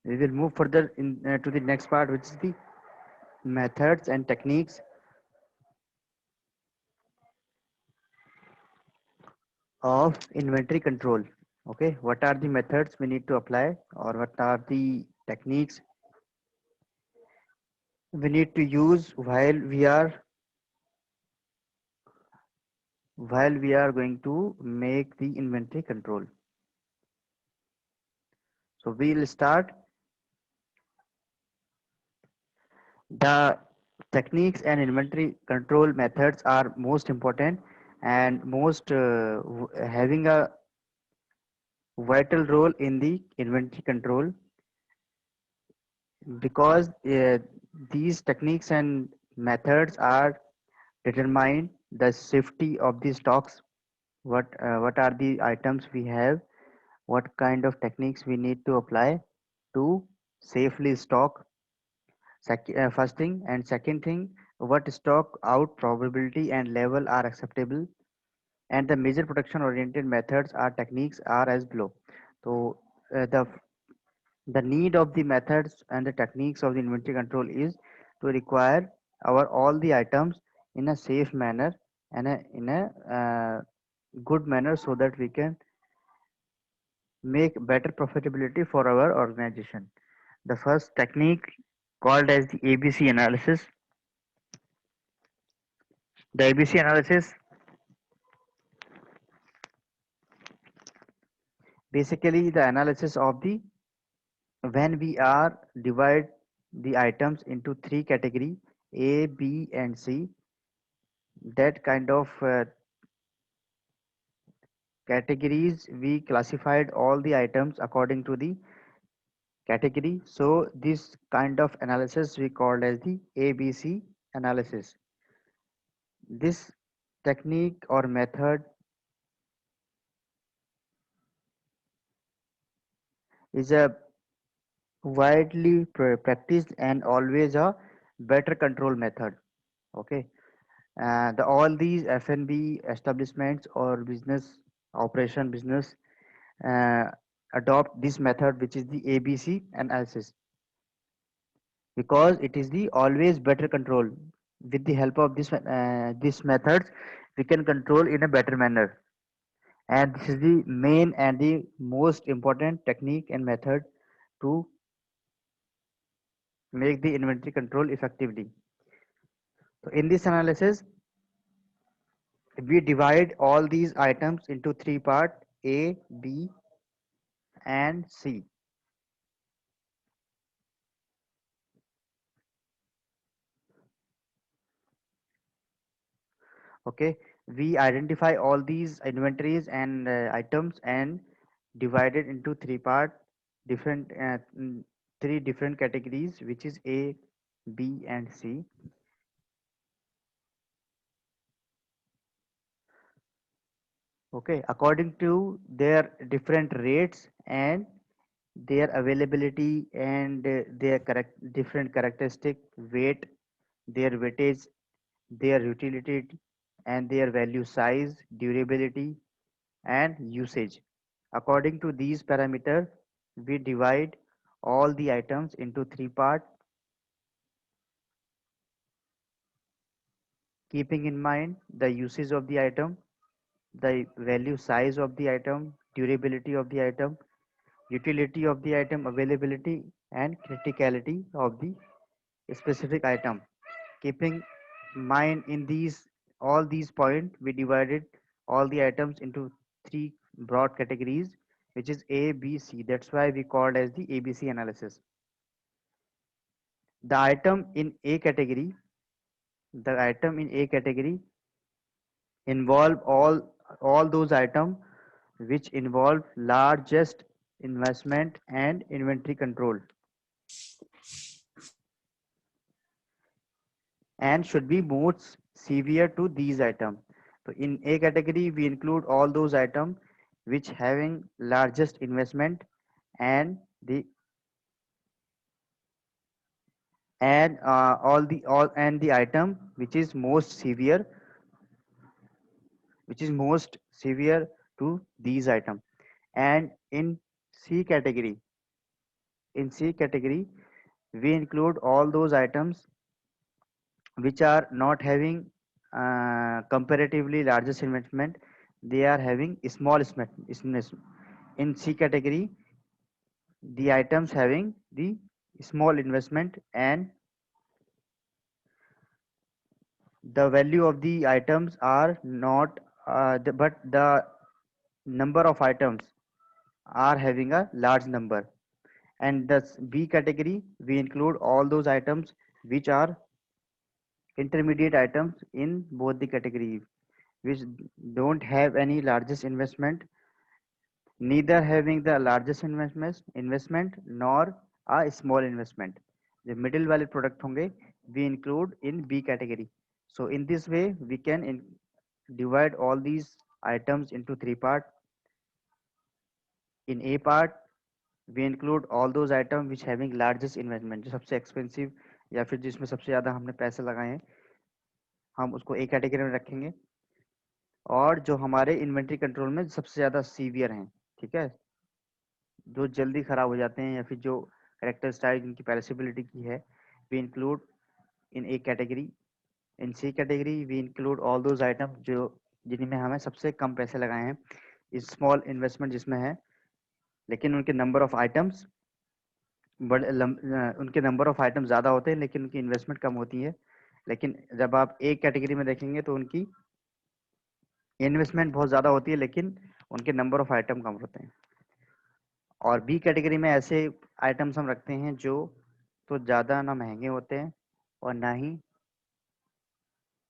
We will move further to the next part, which is the methods and techniques of inventory control. Okay, what are the methods we need to apply, or what are the techniques we need to use while we are going to make the inventory control. So we'll start. The techniques and inventory control methods are most important and most having a vital role in the inventory control, because these techniques and methods are determine the safety of the stocks. What are the items we have, what kind of techniques we need to apply to safely stock. First thing, and second thing, what stock out probability and level are acceptable, and the major protection oriented methods or techniques are as below. So the need of the methods and the techniques of the inventory control is to require our all the items in a safe manner and in a good manner, so that we can make better profitability for our organization. The first technique, called as the ABC analysis. The ABC analysis, basically the analysis of the when we are divide the items into three category, A, B, and C. That kind of categories, we classified all the items according to the category. So this kind of analysis we called as the ABC analysis. This technique or method is a widely practiced and always a better control method. Okay, the all these F&B establishments or business uh, adopt this method, which is the ABC analysis, because it is the always better control. With the help of this methods, we can control in a better manner, and this is the main and the most important technique and method to make the inventory control effectively. So in this analysis, we divide all these items into three parts: A, B, and C. Okay, we identify all these inventories and items and divide it into three part, different three different categories, which is A, B, and C. Okay, according to their different rates and their availability and their different characteristic, weight, their weightage, their utility, and their value, size, durability, and usage. According to these parameters, we divide all the items into three parts, keeping in mind the usage of the item, the value, size of the item, durability of the item, utility of the item, availability, and criticality of the specific item. Keeping mind in these all these points, we divided all the items into three broad categories, which is A, B, C. That's why we called as the ABC analysis. The item in A category, the item in A category involve all those items which involve largest investment and inventory control, and should be most severe to these items. So in A category, we include all those items which having largest investment and the all and the item which is most severe to these items. And in C category, In C category, we include all those items which are not having comparatively largest investment. They are having small investment. In C category, the items having the small investment and the value of the items are not but the number of items are having a large number. And the B category, we include all those items which are intermediate items in both the categories, which don't have any largest investment, neither having the largest investment nor a small investment. The middle value product होंगे we include in B category. So in this way we can divide all these items into three parts. In A part we include all those items which having largest investment, जो सबसे expensive या फिर जिसमें सबसे ज़्यादा हमने पैसे लगाए हैं, हम उसको A कैटेगरी में रखेंगे। और जो हमारे इन्वेंट्री कंट्रोल में सबसे ज़्यादा सीवियर हैं, ठीक है, जो जल्दी खराब हो जाते हैं या फिर जो करेक्टर स्टाइल जिनकी पेरिसेबिलिटी की है, we include in A category. In C category we include all those item जो जिनमें हमें सबसे कम पैसे लगाए हैं, स्मॉल इन्वेस्टमेंट जिसमें है, लेकिन उनके नंबर ऑफ आइटम्स उनके नंबर ऑफ आइटम ज़्यादा होते हैं लेकिन उनकी इन्वेस्टमेंट कम होती है। लेकिन जब आप एक कैटेगरी में देखेंगे तो उनकी इन्वेस्टमेंट बहुत ज़्यादा होती है लेकिन उनके नंबर ऑफ आइटम कम होते हैं। और बी कैटेगरी में ऐसे आइटम्स हम रखते हैं जो तो ज़्यादा ना महंगे होते हैं और ना ही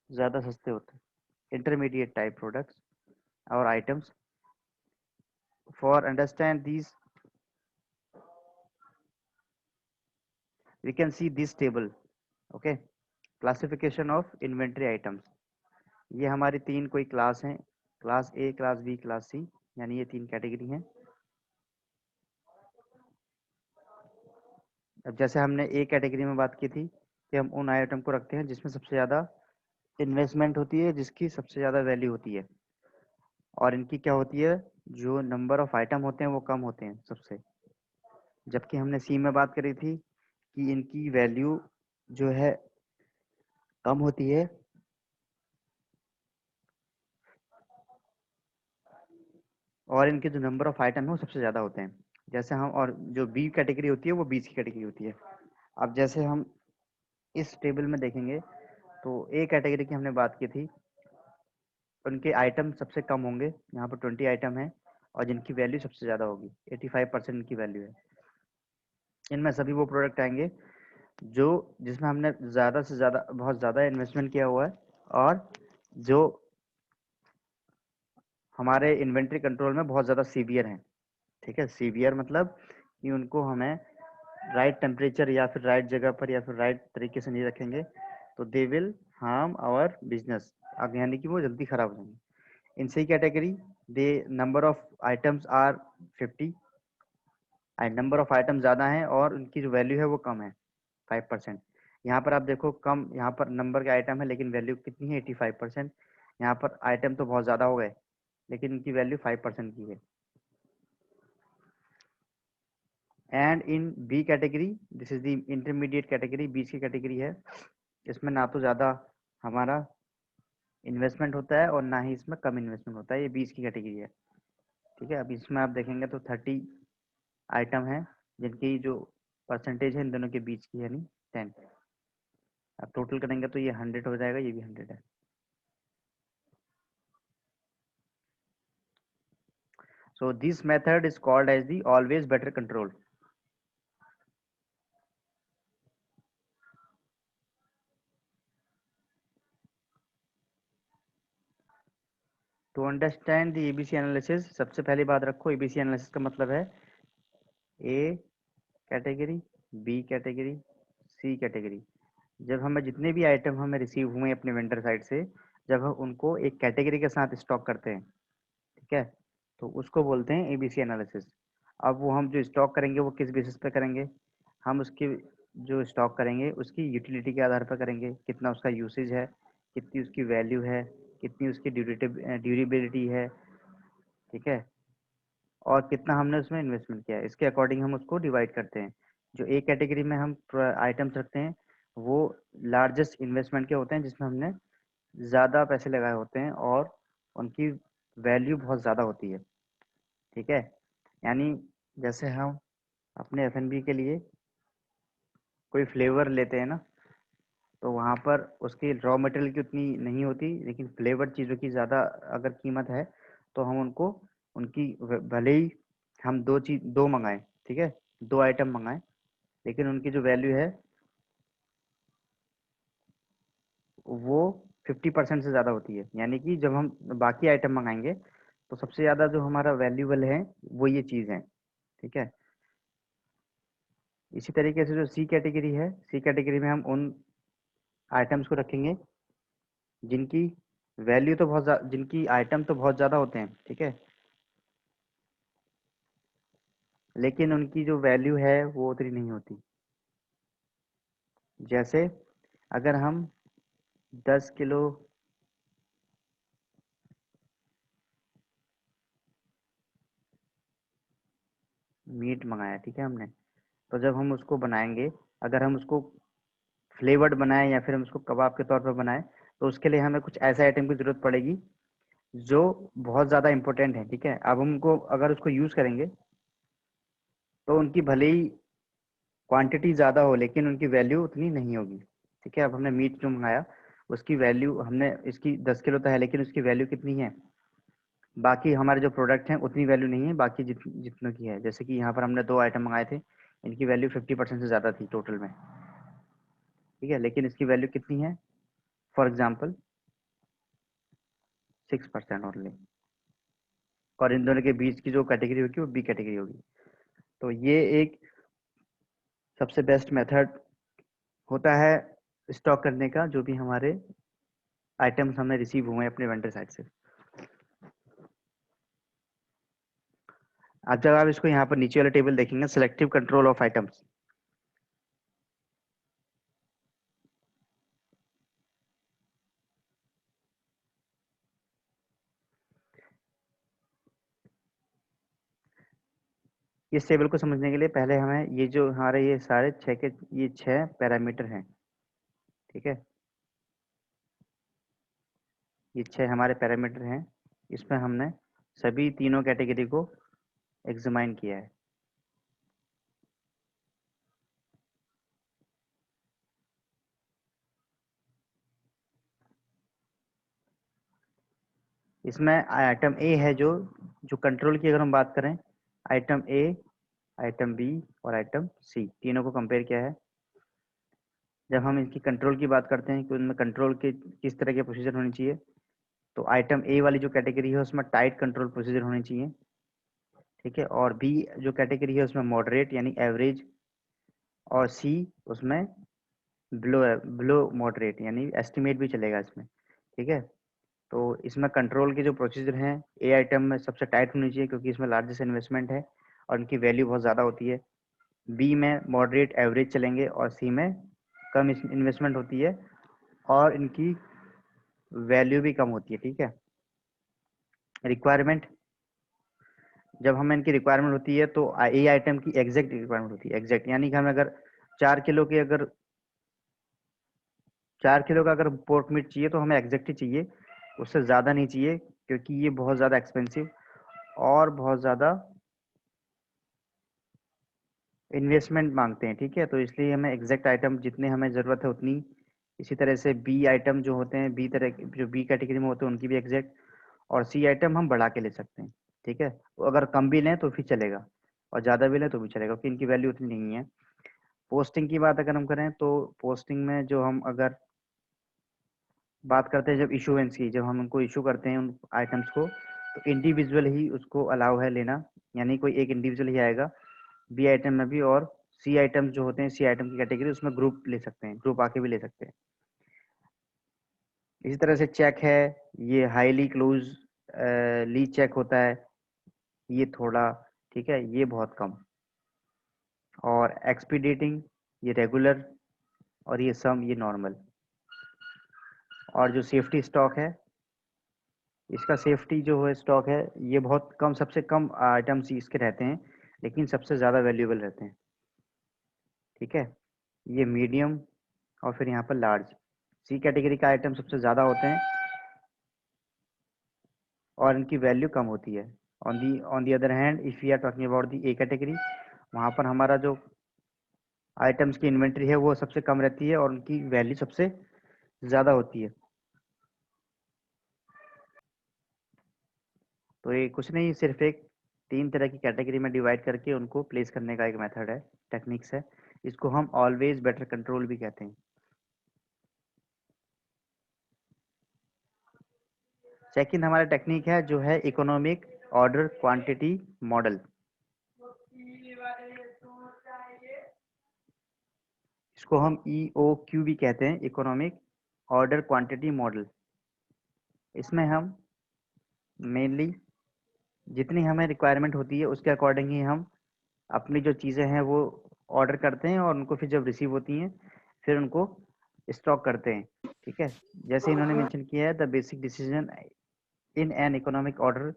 ज़्यादा सस्ते होते हैं, इंटरमीडिएट टाइप प्रोडक्ट्स और items. For understand these we can see this table, okay, classification of inventory items. ये हमारी तीन कोई क्लास हैं, class A, class B, class C, यानी ये तीन कैटेगरी हैं। अब जैसे हमने ए कैटेगरी में बात की थी कि हम उन आइटम को रखते हैं जिसमें सबसे ज़्यादा इन्वेस्टमेंट होती है, जिसकी सबसे ज़्यादा वैल्यू होती है, और इनकी क्या होती है, जो नंबर ऑफ आइटम होते हैं वो कम होते हैं सबसे। जबकि हमने सी में बात करी थी कि इनकी वैल्यू जो है कम होती है और इनके जो नंबर ऑफ आइटम है वो सबसे ज़्यादा होते हैं। जैसे हम, और जो बी कैटेगरी होती है वो बीस की कैटेगरी होती है। अब जैसे हम इस टेबल में देखेंगे तो ए कैटेगरी की हमने बात की थी, उनके आइटम सबसे कम होंगे, यहाँ पर 20 आइटम है, और जिनकी वैल्यू सबसे ज़्यादा होगी, 85% इनकी वैल्यू है। इनमें सभी वो प्रोडक्ट आएंगे जो जिसमें हमने ज़्यादा से ज़्यादा बहुत ज़्यादा इन्वेस्टमेंट किया हुआ है और जो हमारे इन्वेंट्री कंट्रोल में बहुत ज़्यादा सीवियर हैं। ठीक है, सीवियर मतलब कि उनको हमें राइट टेम्परेचर या फिर राइट जगह पर या फिर राइट तरीके से नहीं रखेंगे तो they will harm our business, अब यानी कि वो जल्दी खराब हो जाएंगे। In C category the number of items are 50 and number of item ज़्यादा हैं और उनकी जो वैल्यू है वो कम है 5%। यहाँ पर आप देखो कम, यहाँ पर नंबर के आइटम है लेकिन वैल्यू कितनी है 85%। यहाँ पर आइटम तो बहुत ज़्यादा हो गए लेकिन इनकी वैल्यू 5% की है। And in B category, this is the intermediate category, बीच की कैटेगरी है, इसमें ना तो ज़्यादा हमारा इन्वेस्टमेंट होता है और ना ही इसमें कम इन्वेस्टमेंट होता है, ये बीच की कैटेगरी है। ठीक है, अब इसमें आप देखेंगे तो 30 आइटम है जिनकी जो परसेंटेज है इन दोनों के बीच की, यानी 10। अब टोटल करेंगे तो ये 100 हो जाएगा, ये भी 100 है। So this method is called as the always better control. To understand the ABC analysis, सबसे पहली बात रखो ABC एनालिसिस का मतलब है A category, B category, C category. जब हमें जितने भी आइटम हमें रिसीव हुए अपने वेंडर साइड से, जब हम उनको एक कैटेगरी के साथ स्टॉक करते हैं, ठीक है, तो उसको बोलते हैं एबीसी एनालिसिस। अब वो हम जो स्टॉक करेंगे वो किस बेसिस पे करेंगे, हम उसकी जो स्टॉक करेंगे उसकी यूटिलिटी के आधार पर करेंगे, कितना उसका यूसेज है, कितनी उसकी वैल्यू है, कितनी उसकी ड्यूरेबिलिटी है, ठीक है, और कितना हमने उसमें इन्वेस्टमेंट किया है, इसके अकॉर्डिंग हम उसको डिवाइड करते हैं। जो ए कैटेगरी में हम आइटम्स रखते हैं वो लार्जेस्ट इन्वेस्टमेंट के होते हैं, जिसमें हमने ज़्यादा पैसे लगाए होते हैं और उनकी वैल्यू बहुत ज़्यादा होती है। ठीक है, यानी जैसे हम अपने एफ के लिए कोई फ्लेवर लेते हैं ना, तो वहाँ पर उसकी रॉ मटेरियल की उतनी नहीं होती, लेकिन फ्लेवर चीज़ों की ज़्यादा अगर कीमत है तो हम उनको उनकी भले ही हम दो मंगाएं, ठीक है, दो आइटम मंगाएं, लेकिन उनकी जो वैल्यू है वो 50% से ज़्यादा होती है। यानी कि जब हम बाकी आइटम मंगाएंगे तो सबसे ज़्यादा जो हमारा वैल्यूबल है वो ये चीज़ है। ठीक है, इसी तरीके से जो सी कैटेगरी है, सी कैटेगरी में हम उन आइटम्स को रखेंगे जिनकी वैल्यू तो बहुत ज़्यादा, जिनकी आइटम तो बहुत ज़्यादा होते हैं, ठीक है, लेकिन उनकी जो वैल्यू है वो उतनी नहीं होती। जैसे अगर हम 10 किलो मीट मंगाया, ठीक है हमने, तो जब हम उसको बनाएंगे, अगर हम उसको फ्लेवर्ड बनाएं या फिर हम उसको कबाब के तौर पर बनाएं, तो उसके लिए हमें कुछ ऐसे आइटम की ज़रूरत पड़ेगी जो बहुत ज़्यादा इंपॉर्टेंट है। ठीक है, अब हमको अगर उसको यूज़ करेंगे तो उनकी भले ही क्वांटिटी ज़्यादा हो लेकिन उनकी वैल्यू उतनी नहीं होगी। ठीक है, अब हमने मीट जो मंगाया उसकी वैल्यू, हमने इसकी 10 किलो तो है लेकिन उसकी वैल्यू कितनी है, बाकी हमारे जो प्रोडक्ट हैं उतनी वैल्यू नहीं है, बाकी जितनों की है। जैसे कि यहाँ पर हमने दो आइटम मंगाए थे, इनकी वैल्यू 50% से ज़्यादा थी टोटल में। ठीक है, लेकिन इसकी वैल्यू कितनी है, फॉर एग्जाम्पल 6% ओनली, और इन दोनों के बीच की जो कैटेगरी होगी वो बी कैटेगरी होगी। तो ये एक सबसे बेस्ट मेथड होता है स्टॉक करने का, जो भी हमारे आइटम्स हमें रिसीव हुए हैं अपने वेंडर साइड से। अब जब आप इसको यहाँ पर नीचे वाला टेबल देखेंगे, सिलेक्टिव कंट्रोल ऑफ आइटम्स, इस टेबल को समझने के लिए पहले हमें ये जो हमारे ये सारे छः के ये 6 पैरामीटर हैं, ठीक है, ये 6 हमारे पैरामीटर हैं, इसमें हमने सभी तीनों कैटेगरी को एग्जामाइन किया है। इसमें आइटम ए है, जो जो कंट्रोल की अगर हम बात करें, आइटम ए, आइटम बी और आइटम सी, तीनों को कंपेयर किया है। जब हम इनकी कंट्रोल की बात करते हैं कि उनमें कंट्रोल के किस तरह के प्रोसीजर होनी चाहिए, तो आइटम ए वाली जो कैटेगरी है उसमें टाइट कंट्रोल प्रोसीजर होनी चाहिए। ठीक है, और बी जो कैटेगरी है उसमें मॉडरेट यानी एवरेज, और सी उसमें बिलो बिलो मॉडरेट यानी एस्टिमेट भी चलेगा इसमें। ठीक है, तो इसमें कंट्रोल के जो प्रोसीजर हैं, ए आइटम में सबसे टाइट होनी चाहिए क्योंकि इसमें लार्जेस्ट इन्वेस्टमेंट है और इनकी वैल्यू बहुत ज़्यादा होती है। बी में मॉडरेट एवरेज चलेंगे और सी में कम इन्वेस्टमेंट होती है और इनकी वैल्यू भी कम होती है। ठीक है, रिक्वायरमेंट, जब हमें इनकी रिक्वायरमेंट होती है तो ए आइटम की एग्जैक्ट रिक्वायरमेंट होती है, एग्जैक्ट यानी कि हमें अगर 4 किलो की अगर 4 किलो का अगर पोर्क मीट चाहिए तो हमें एग्जैक्ट ही चाहिए, उससे ज़्यादा नहीं चाहिए, क्योंकि ये बहुत ज़्यादा एक्सपेंसिव और बहुत ज़्यादा इन्वेस्टमेंट मांगते हैं। ठीक है, तो इसलिए हमें एग्जैक्ट आइटम जितने हमें ज़रूरत है उतनी। इसी तरह से बी आइटम जो होते हैं, बी तरह जो बी कैटेगरी में होते हैं उनकी भी एग्जैक्ट, और सी आइटम हम बढ़ा के ले सकते हैं। ठीक है, तो अगर कम भी लें तो फिर चलेगा और ज़्यादा भी लें तो भी चलेगा, क्योंकि इनकी वैल्यू उतनी नहीं है। पोस्टिंग की बात अगर हम करें तो पोस्टिंग में जो हम अगर बात करते हैं जब इशूएंस की, जब हम उनको इशू करते हैं उन आइटम्स को, तो इंडिविजुअल ही उसको अलाउ है लेना, यानी कोई एक इंडिविजुअल ही आएगा बी आइटम में भी, और सी आइटम जो होते हैं सी आइटम की कैटेगरी उसमें ग्रुप ले सकते हैं, ग्रुप आके भी ले सकते हैं। इसी तरह से चेक है, ये हाईली क्लोज ली चेक होता है, ये थोड़ा, ठीक है, ये बहुत कम, और एक्सपीडिटिंग ये रेगुलर, और ये सम ये नॉर्मल। और जो सेफ्टी स्टॉक है, इसका सेफ्टी जो है स्टॉक है, ये बहुत कम, सबसे कम आइटम्स इसके रहते हैं लेकिन सबसे ज़्यादा वैल्यूएबल रहते हैं। ठीक है, ये मीडियम और फिर यहाँ पर लार्ज। सी कैटेगरी का आइटम सबसे ज़्यादा होते हैं और इनकी वैल्यू कम होती है। On the other hand if we are talking about the A category, वहाँ पर हमारा जो आइटम्स की इन्वेंट्री है वो सबसे कम रहती है और उनकी वैल्यू सबसे ज़्यादा होती है। तो ये कुछ नहीं, सिर्फ एक 3 तरह की कैटेगरी में डिवाइड करके उनको प्लेस करने का एक मेथड है, टेक्निक्स है। इसको हम ऑलवेज बेटर कंट्रोल भी कहते हैं। सेकंड हमारा टेक्निक है जो है इकोनॉमिक ऑर्डर क्वांटिटी मॉडल। इसको हम EOQ भी कहते हैं, इकोनॉमिक ऑर्डर क्वांटिटी मॉडल। इसमें हम मेनली जितनी हमें रिक्वायरमेंट होती है उसके अकॉर्डिंग ही हम अपनी जो चीज़ें हैं वो ऑर्डर करते हैं और उनको फिर जब रिसीव होती हैं फिर उनको स्टॉक करते हैं। ठीक है, जैसे इन्होंने मेंशन किया है, the basic decision in an economic order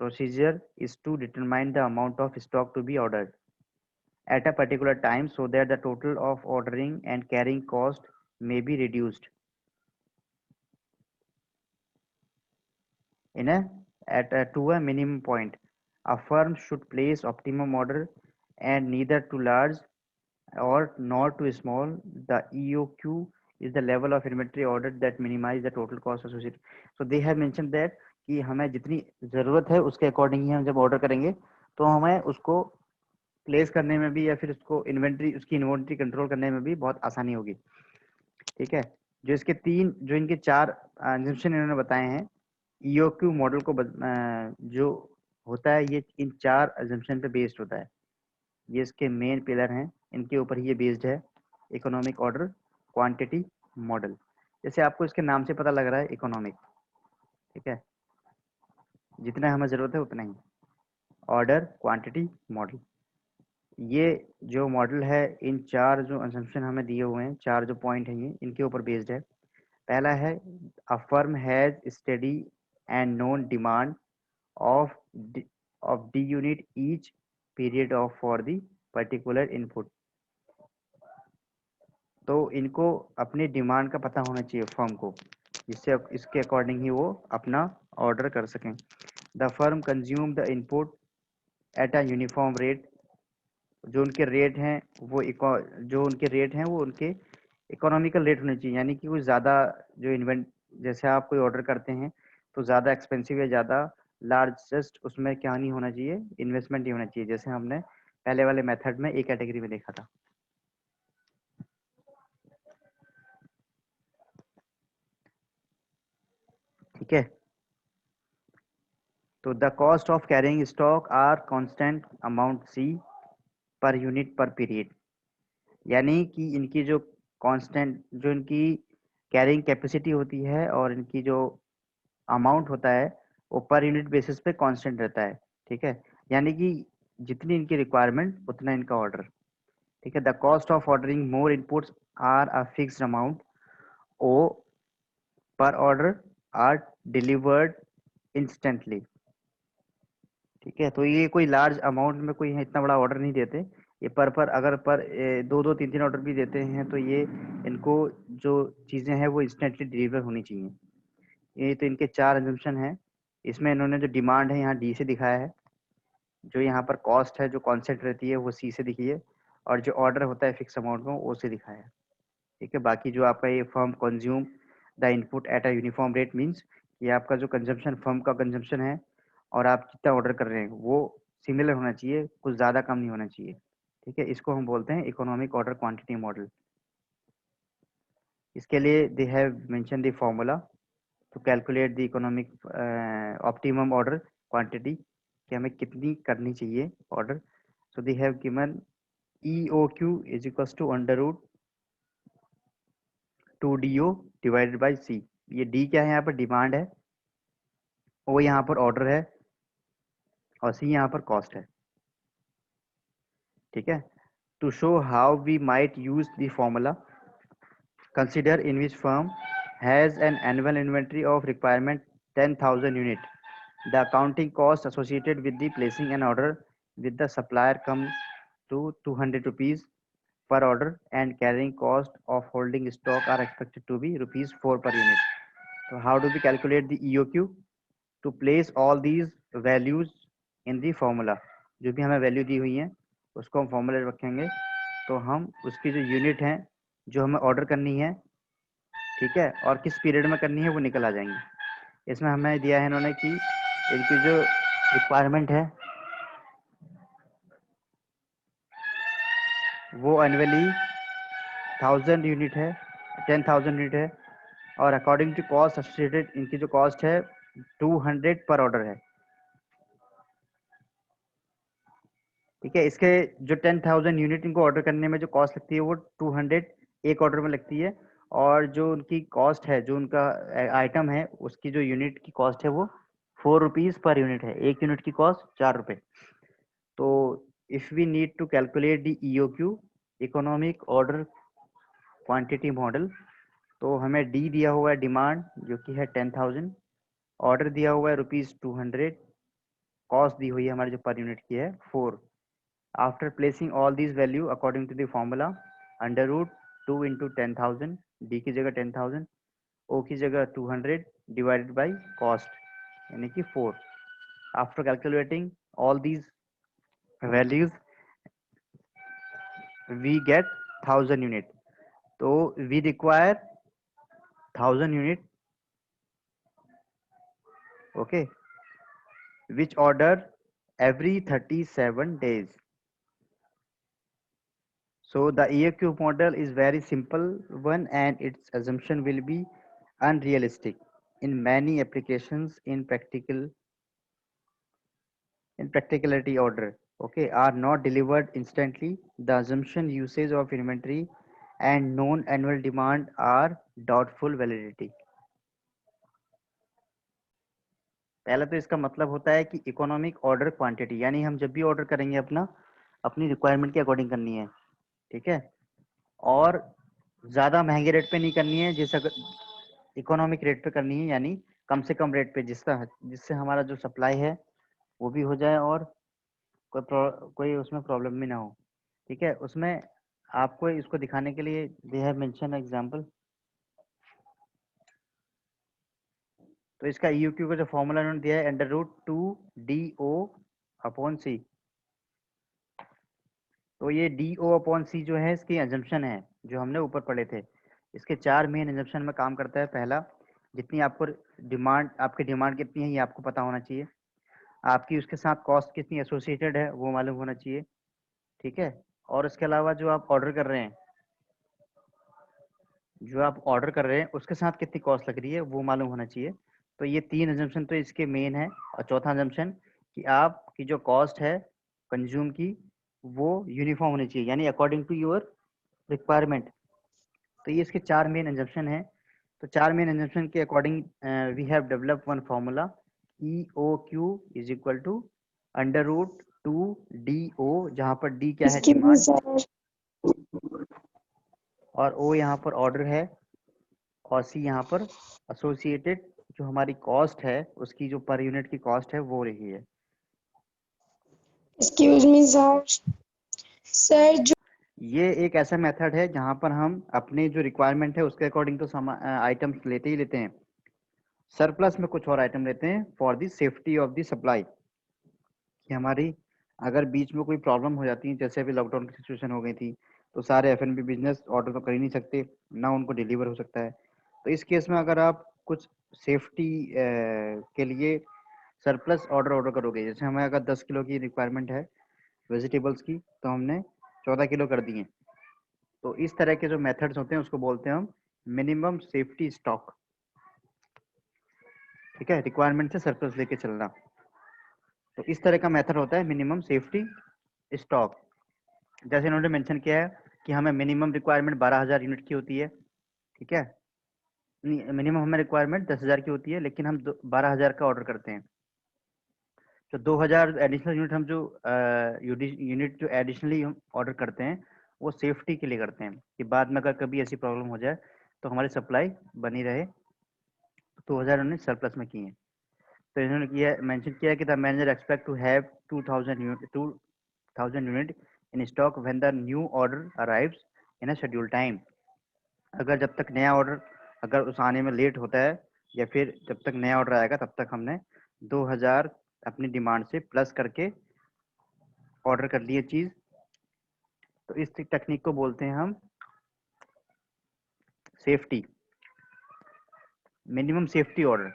procedure is to determine the amount of stock to be ordered at a particular time so that the total of ordering and carrying cost may be reduced in a to a minimum point. A firm should place optimum order and neither too large or not too small. The EOQ is the level of inventory ordered that minimize the total cost associated. So they have mentioned that कि हमें जितनी ज़रूरत है उसके according ही हम जब order करेंगे तो हमें उसको प्लेस करने में भी या फिर उसको उसकी इन्वेंट्री कंट्रोल करने में भी बहुत आसानी होगी। ठीक है, जो इनके 4 एजम्पशन इन्होंने बताए हैं, EOQ मॉडल को जो होता है ये इन 4 एजम्पशन पे बेस्ड होता है। ये इसके मेन पिलर हैं, इनके ऊपर ये बेस्ड है इकोनॉमिक ऑर्डर क्वांटिटी मॉडल। जैसे आपको इसके नाम से पता लग रहा है इकोनॉमिक, ठीक है, जितना हमें ज़रूरत है उतना ही। ऑर्डर क्वांटिटी मॉडल, ये जो मॉडल है इन 4 जो असम्पशन हमें दिए हुए हैं, 4 जो पॉइंट हैं ये इनके ऊपर बेस्ड है। पहला है a firm has study and known demand of D unit each period of for the particular input. तो इनको अपनी डिमांड का पता होना चाहिए फर्म को, जिससे इसके अकॉर्डिंग ही वो अपना ऑर्डर कर सकें। The firm consume the input at a uniform rate, जो उनके रेट हैं वो उनके इकोनॉमिकल रेट होने चाहिए, यानी कि कुछ ज़्यादा जो जैसे आप कोई ऑर्डर करते हैं तो ज़्यादा एक्सपेंसिव या ज़्यादा लार्जेस्ट उसमें क्या नहीं होना चाहिए, इन्वेस्टमेंट नहीं होना चाहिए, जैसे हमने पहले वाले मेथड में एक कैटेगरी में देखा था। ठीक है, तो the cost of carrying stock are constant amount C per unit पर पीरियड, यानी कि इनकी जो कांस्टेंट जो इनकी कैरिंग कैपेसिटी होती है और इनकी जो अमाउंट होता है वो पर यूनिट बेसिस पे कांस्टेंट रहता है। ठीक है, यानी कि जितनी इनकी रिक्वायरमेंट उतना इनका ऑर्डर। ठीक है, the cost of ordering more inputs are a fixed amount ओ पर ऑर्डर आर डिलीवर्ड इंस्टेंटली। ठीक है, तो ये कोई लार्ज अमाउंट में कोई इतना बड़ा ऑर्डर नहीं देते, ये पर अगर पर 2-2 3-3 ऑर्डर भी देते हैं तो ये इनको जो चीज़ें हैं वो इंस्टेंटली डिलीवर होनी चाहिए। ये तो इनके 4 एजम्पशन हैं। इसमें इन्होंने जो डिमांड है यहाँ डी से दिखाया है, जो यहाँ पर कॉस्ट है जो कॉन्सेंट रहती है वो सी से दिखी है, और जो ऑर्डर होता है फिक्स अमाउंट में वो से दिखाया है। ठीक है, बाकी जो आपका ये firm consume the input at a uniform rate means ये आपका जो कंजम्पशन फर्म का कंजम्पशन है और आप जितना ऑर्डर कर रहे हैं वो सिमिलर होना चाहिए, कुछ ज़्यादा कम नहीं होना चाहिए। ठीक है, इसको हम बोलते हैं इकोनॉमिक ऑर्डर क्वांटिटी मॉडल। इसके लिए they have mention the formula to calculate the economic optimum order quantity, कि हमें कितनी करनी चाहिए order. So they have given EOQ is equals to under root 2DO divided by C. ये D क्या है, यहाँ पर डिमांड है, ओ यहाँ पर ऑर्डर है और सी यहाँ पर कॉस्ट है। ठीक है, to show how we might use the formula, consider in which firm has an annual inventory of requirement 10,000 unit, the accounting cost associated with the placing an order with the supplier comes to 200 rupees, per order and carrying cost of holding stock are expected to be rupees 4 per unit. So how do we calculate the EOQ? To place all these values in the formula, जो भी हमें value दी हुई है उसको हम formula रखेंगे, तो हम उसकी जो यूनिट है जो हमें ऑर्डर करनी है, ठीक है, और किस पीरियड में करनी है वो निकल आ जाएंगे। इसमें हमें दिया है इन्होंने कि इनकी जो रिक्वायरमेंट है वो एनुअली 1000 यूनिट है, 10,000 यूनिट है, और अकॉर्डिंग टू कॉस्ट एसोसिएटेड इनकी जो कॉस्ट है 200 पर ऑर्डर है। ठीक है, इसके जो 10,000 यूनिट इनको ऑर्डर करने में जो कॉस्ट लगती है वो 200 एक ऑर्डर में लगती है, और जो उनकी कॉस्ट है, जो उनका आइटम है उसकी जो यूनिट की कॉस्ट है वो 4 रुपीज पर यूनिट है, एक यूनिट की कॉस्ट 4 रुपए। तो if we need to calculate the EOQ, economic order quantity model, तो हमें डी दिया हुआ है डिमांड जो कि है 10,000, ऑर्डर दिया हुआ है ₹200, कॉस्ट दी हुई है हमारी जो पर यूनिट की है 4। After placing all these value according to the formula, under root 2 into 10,000, D की जगह 10,000, ओ की जगह 200 डिवाइडेड बाई कॉस्ट यानी कि 4। After calculating all these values we get 1000 unit. तो we require 1000 unit, okay, which order every 37 days. So the EAQ model is very simple one and its assumption will be unrealistic in many applications in practicality order, okay, are not delivered instantly. The assumption usage of inventory and known annual demand are doubtful validity. पहला तो इसका मतलब होता है कि economic order quantity, यानी हम जब भी ऑर्डर करेंगे अपनी रिक्वायरमेंट के अकॉर्डिंग करनी है, ठीक है, और ज़्यादा महंगे रेट पे नहीं करनी है, जिस अगर इकोनॉमिक रेट पे करनी है, यानी कम से कम रेट पे, जिससे हमारा जो सप्लाई है वो भी हो जाए और कोई उसमें प्रॉब्लम भी ना हो। ठीक है, उसमें आपको इसको दिखाने के लिए दे हैव मेंशन एग्जांपल। तो इसका EOQ का जो फॉर्मूला उन्होंने दिया है √2DO/C। तो ये DO/C जो है इसकी एजम्पशन है जो हमने ऊपर पढ़े थे। इसके 4 मेन एजम्पशन में काम करता है। पहला, जितनी आपको डिमांड, आपकी डिमांड कितनी है ये आपको पता होना चाहिए। आपकी उसके साथ कॉस्ट कितनी एसोसिएटेड है वो मालूम होना चाहिए। ठीक है, और इसके अलावा जो आप ऑर्डर कर रहे हैं, उसके साथ कितनी कॉस्ट लग रही है वो मालूम होना चाहिए। तो ये 3 एजम्पशन तो इसके मेन है। और चौथा एजम्पशन कि आपकी जो कॉस्ट है कंज्यूम की वो यूनिफॉर्म होनी चाहिए, यानी अकॉर्डिंग टू योर रिक्वायरमेंट। तो ये इसके 4 मेन एजम्पशन है। तो 4 मेन एजम्पशन के according we have develop one formula EOQ is equal to √2DO, जहाँ पर D क्या है डिमांड और O यहाँ पर ऑर्डर है और C यहाँ पर एसोसिएटेड जो हमारी कॉस्ट है उसकी जो पर यूनिट की कॉस्ट है वो रही है। एक्सक्यूज मी सर जो ये एक ऐसा मेथड है जहां पर हम अपनी जो रिक्वायरमेंट है उसके अकॉर्डिंग तो आइटम्स लेते ही लेते हैं, सरप्लस में कुछ और आइटम लेते हैं for the safety of the supply, कि हमारी अगर बीच में कोई प्रॉब्लम हो जाती है, जैसे अभी लॉकडाउन की सिचुएशन हो गई थी, तो सारे F&B बिजनेस ऑर्डर तो कर ही नहीं सकते, ना उनको डिलीवर हो सकता है। तो इस केस में अगर आप कुछ सेफ्टी के लिए सरप्लस ऑर्डर करोगे, जैसे हमें अगर 10 किलो की रिक्वायरमेंट है वेजिटेबल्स की, तो हमने 14 किलो कर दिए, तो इस तरह के जो मेथड्स होते हैं उसको बोलते हैं हम मिनिमम सेफ्टी स्टॉक। ठीक है, रिक्वायरमेंट से सरप्लस लेके चलना, तो इस तरह का मेथड होता है मिनिमम सेफ्टी स्टॉक। जैसे इन्होंने मेंशन किया है कि हमें मिनिमम रिक्वायरमेंट 12,000 यूनिट की होती है। ठीक है, मिनिमम हमें रिक्वायरमेंट 10,000 की होती है, लेकिन हम 12,000 का ऑर्डर करते हैं। तो 2,000 एडिशनल यूनिट हम जो यूनिट जो एडिशनली हम ऑर्डर करते हैं वो सेफ्टी के लिए करते हैं, कि बाद में अगर कभी ऐसी प्रॉब्लम हो जाए तो हमारी सप्लाई बनी रहे। 2,000 यूनिट सरप्लस में किए हैं। तो इन्होंने किया मेंशन किया कि the manager expect to have 2,000 unit in stock when the new order arrives in a scheduled time. अगर जब तक नया ऑर्डर अगर उस आने में लेट होता है या फिर जब तक नया ऑर्डर आएगा तब तक हमने 2000 अपनी डिमांड से प्लस करके ऑर्डर कर लिए चीज। तो इस टेक्निक को बोलते हैं हम सेफ्टी, मिनिमम सेफ्टी ऑर्डर।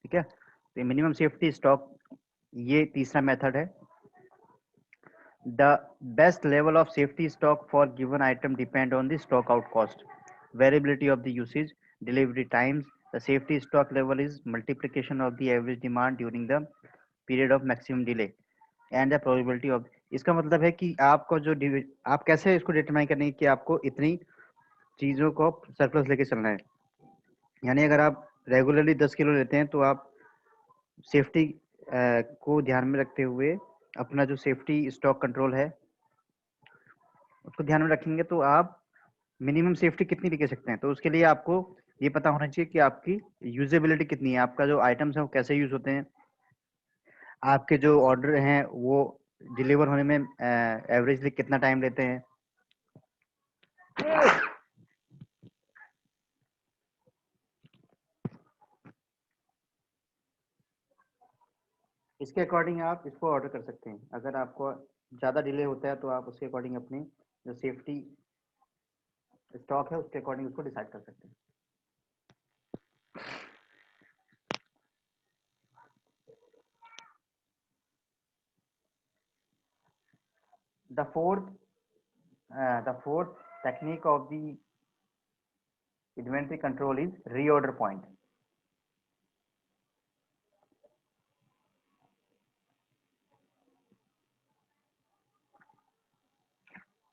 ठीक है, तो मिनिमम सेफ्टी स्टॉक ये तीसरा मेथड है। The best level of safety stock for given item depend on the stock out cost, variability of the usage, delivery times. The safety stock level is multiplication of the average demand during the period of maximum delay and the probability of। इसका मतलब है कि आपको जो आप कैसे इसको determine करेंगे कि आपको इतनी चीजों को सरप्लस लेके चलना है। यानी अगर आप रेगुलरली 10 किलो लेते हैं तो आप सेफ्टी को ध्यान में रखते हुए अपना जो सेफ्टी स्टॉक कंट्रोल है उसको ध्यान में रखेंगे तो आप मिनिमम सेफ्टी कितनी लेके सकते हैं। तो उसके लिए आपको ये पता होना चाहिए कि आपकी यूजेबिलिटी कितनी है, आपका जो आइटम्स है वो कैसे यूज होते हैं, आपके जो ऑर्डर हैं वो डिलीवर होने में एवरेजली कितना टाइम लेते हैं। इसके अकॉर्डिंग आप इसको ऑर्डर कर सकते हैं। अगर आपको ज़्यादा डिले होता है तो आप उसके अकॉर्डिंग अपनी जो सेफ्टी स्टॉक है उसके अकॉर्डिंग उसको डिसाइड कर सकते हैं। The fourth technique of the inventory control is reorder point.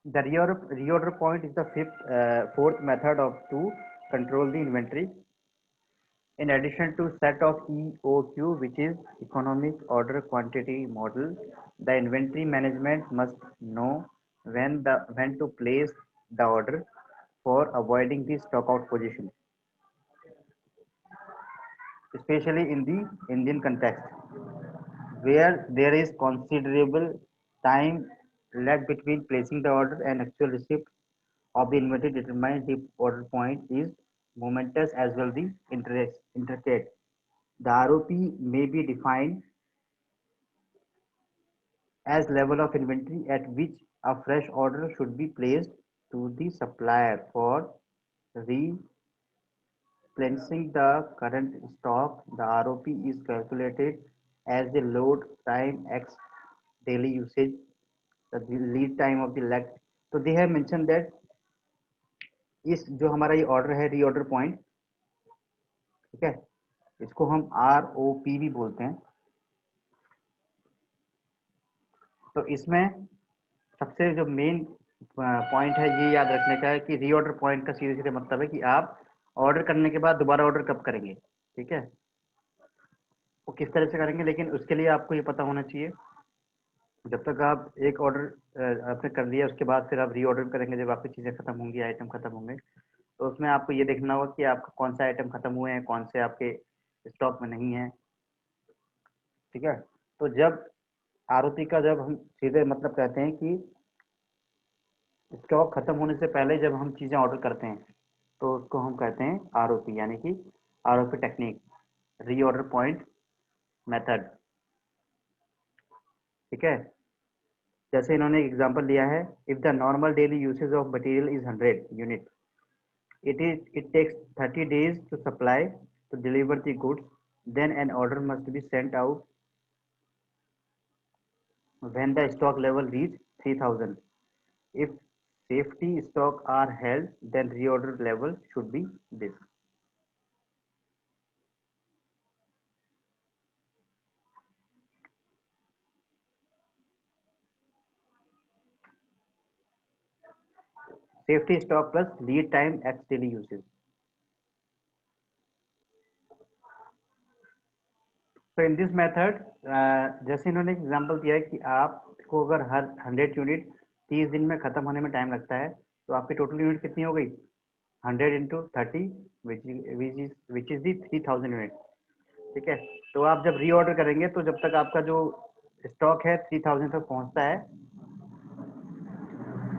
The reorder point is the fourth method to control the inventory. In addition to set of EOQ, which is economic order quantity model, the inventory management must know when to place the order for avoiding the stock out position, especially in the Indian context, where there is considerable time lag between placing the order and actual receipt of the inventory. Determine the order point is momentous as well the intricate. The ROP may be defined as level of inventory at which a fresh order should be placed to the supplier for replenishing the current stock. The ROP is calculated as the load time x daily usage, the lead time of the lag. So they have mentioned that इस जो हमारा ये order है reorder point, ठीक है, इसको हम ROP भी बोलते हैं। तो इसमें सबसे जो मेन पॉइंट है ये याद रखने का है कि रीऑर्डर पॉइंट का सीधे सीधे मतलब है कि आप ऑर्डर करने के बाद दोबारा ऑर्डर कब करेंगे। ठीक है, वो किस तरह से करेंगे, लेकिन उसके लिए आपको ये पता होना चाहिए जब तक आप एक ऑर्डर आपने कर लिया उसके बाद फिर आप रीऑर्डर करेंगे, जब आपकी चीज़ें खत्म होंगी, आइटम खत्म होंगे, तो उसमें आपको ये देखना होगा कि आपका कौन सा आइटम खत्म हुए हैं, कौन से आपके स्टॉक में नहीं है। ठीक है, तो जब आरओपी का जब हम सीधे मतलब कहते हैं कि स्टॉक खत्म होने से पहले जब हम चीज़ें ऑर्डर करते हैं तो उसको हम कहते हैं आरओपी, यानी कि ROP technique, reorder point method. ठीक है, जैसे इन्होंने एग्जांपल लिया है, if the normal daily usage of material is 100 unit, it takes 30 days to supply to deliver the goods, then an order must be sent out when the stock level reach 3000. If safety stock are held, then reorder level should be this. Safety stock plus lead time x daily usage. So in this method, जैसे इन्होंने example दिया है कि आपको अगर हर 100 unit 30 दिन में खत्म होने में टाइम लगता है, तो आपकी टोटल यूनिट कितनी हो गई 100 into 30 which is the 3000 unit. ठीक है, तो आप जब रीऑर्डर करेंगे तो जब तक आपका जो स्टॉक है 3000 तक पहुंचता है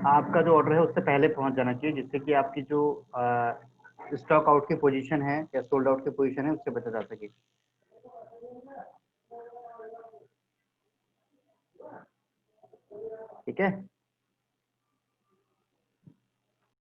आपका जो ऑर्डर है उससे पहले पहुंच जाना चाहिए, जिससे कि आपकी जो स्टॉक आउट की पोजीशन है या सोल्ड आउट की पोजीशन है उससे बचा जा सके। ठीक है।